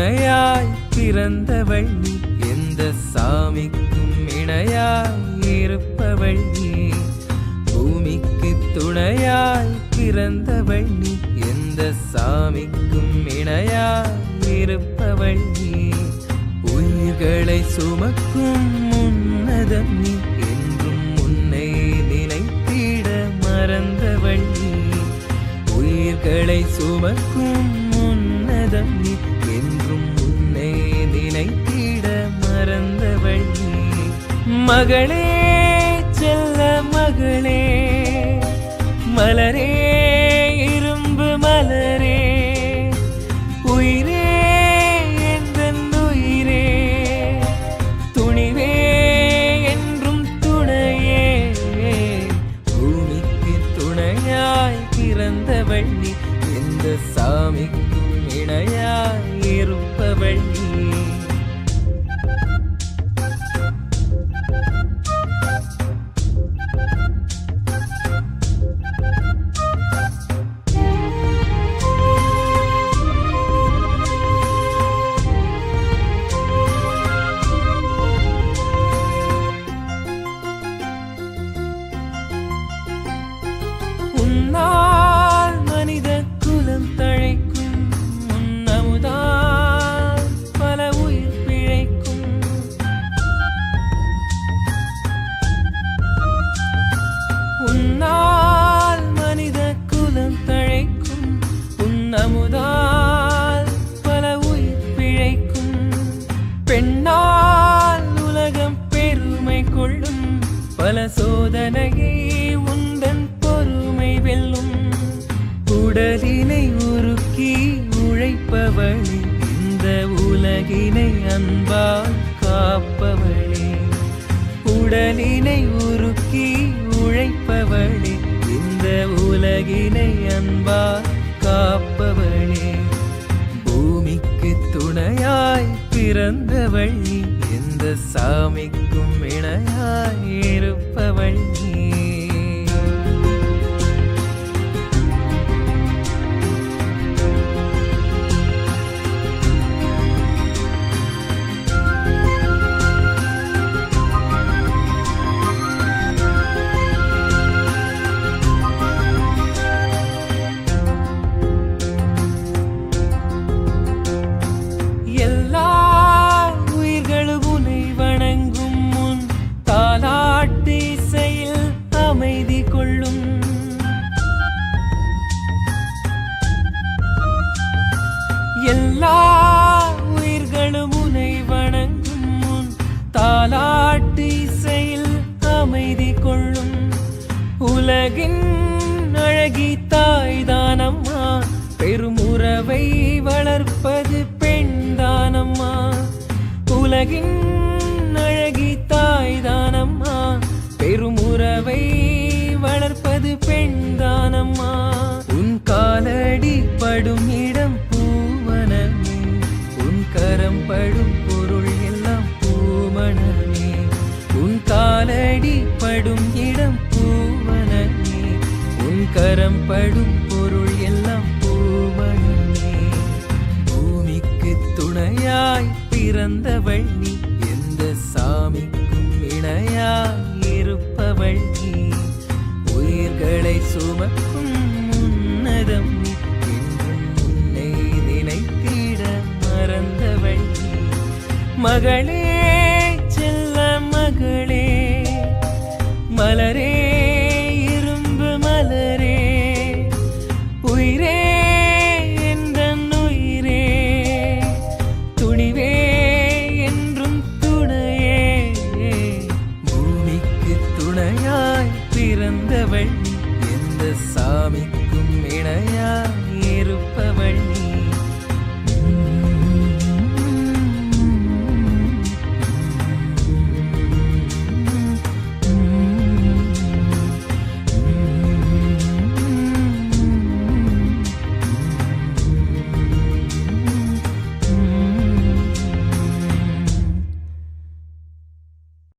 துணையாய் பிறந்தவள் நீ, எந்த சாமிக்கும் இணையாய் இருப்பவள் நீ. பூமிக்கு துணையாய் பிறந்தவள் நீ, எந்த சாமிக்கும் இணையாய் இருப்பவள் நீ. உயிர்களை சுமக்கும் உன்னதம் நீ, என்றும் உன்னை நினைத்திட மறந்தவள் நீ. உயிர்களை சுமக்கும் உன்னதம் நீ, என்றும் உன்னை நினைத்திட மறந்தவள் நீ. மகளே செல்ல மகளே, மலரே இரும்பு மலரே, உயிரே எந்தன் உயிரே, துணிவே என்றும் துணையே. பூமிக்கு துணையாய் பிறந்தவள் நீ, எந்த சாமிக்கும் இணையாய் இருப்பவள் நீ. உன்னால் மனித குலம் தழைக்கும், உன்னமுதால் பல உயிர் பிழைக்கும். உன்னால் மனித குலம் தழைக்கும், உன்னமுதால் பல உயிர் பிழைக்கும். பெண்ணால் உலகம் பெருமை கொள்ளும், பல சோதனையை உந்தன் பொறுமை வெல்லும். உடலினை உருக்கி உழைப்பவளே, இந்த உலகினை அன்பால் காப்பவளே. உடலினை உருக்கி உழைப்பவளே, இந்த உலகினை அன்பால் காப்பவளே. பூமிக்கு துணையாய் பிறந்தவள் நீ, எந்த சாமிக்கும் இணையாய் இருப்பவள் நீ. எல்லா உயிர்களும் உன்னை வணங்கும், முன் தாலாட்டு இசையில் அமைதி கொள்ளும். எல்லா உயிர்களும் உன்னை வணங்கும், முன் தாலாட்டு இசையில் அமைதி கொள்ளும். உலகின் அழகி தாய்தானம்மா, பெருமுறவை வளர்ப்பது பெண்தானம்மா. உலகின் அழகி தாய்தானம்மா, பெருமுறவை வளர்ப்பது பெண்தானம்மா. உன் காலடி படும் இடம் பூவனமே, உன் கரம் படும் பொருள் எல்லாம் பூமணமே. உன் காலடி படும் இடம் பூவனமே, உன் கரம் படும் பொருள் எல்லாம் பூமணமே. பூமிக்கு துணையாய் பிறந்தவள் நீ, எந்த சாமிக்கும் இணையாய் இருப்பவள் நீ. உயிர்களை சுமக்கும் உன்னதம் நீ, என்றும் உன்னை நினைத்திட மறந்தவள் நீ. மகளே